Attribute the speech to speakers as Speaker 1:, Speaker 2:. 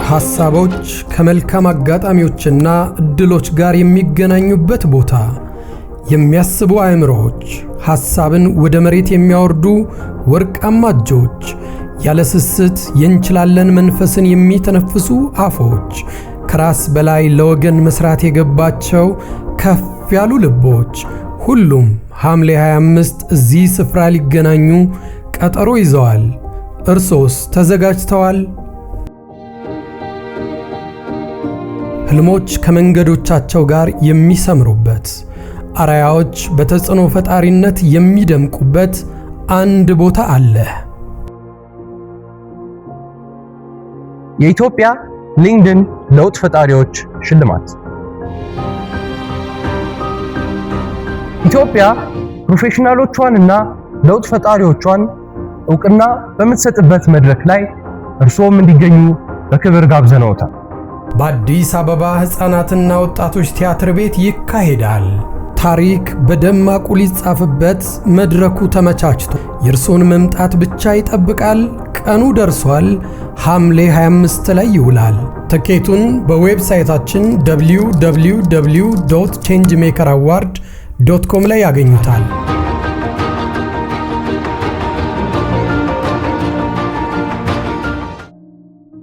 Speaker 1: ሐሳቦች ከመልካም አጋጣሚዎችና እድሎች ጋር የሚገናኙበት ቦታ፣ የሚያስቡ አእምሮዎች ሐሳብን ወደ መሬት የሚያወርዱ ወርቃማ እጆች፣ ያለ ስስት የእንችላለን መንፈስን የሚተነፍሱ አፎች፣ ከራስ በላይ ለወገን መስራት የገባቸው ከፍ ያሉ ልቦች፣ ሁሉም ሐምሌ 25 እዚህ ስፍራ ሊገናኙ ቀጠሮ ይዘዋል። እርሶስ ተዘጋጅተዋል? ህልሞች ከመንገዶቻቸው ጋር የሚሰምሩበት፣ አራያዎች በተጽዕኖ ፈጣሪነት የሚደምቁበት አንድ ቦታ አለ።
Speaker 2: የኢትዮጵያ ሊንክድኢን ለውጥ ፈጣሪዎች ሽልማት። ኢትዮጵያ ፕሮፌሽናሎቿንና ለውጥ ፈጣሪዎቿን ዕውቅና በምትሰጥበት መድረክ ላይ እርሶም እንዲገኙ በክብር ጋብዘነዎታል።
Speaker 1: በአዲስ አበባ ሕፃናትና ወጣቶች ቲያትር ቤት ይካሄዳል። ታሪክ በደማቁ ሊጻፍበት መድረኩ ተመቻችቶ የእርሶን መምጣት ብቻ ይጠብቃል። ቀኑ ደርሷል። ሐምሌ 25 ላይ ይውላል። ትኬቱን በዌብሳይታችን www.changemakeraward.com ላይ ያገኙታል።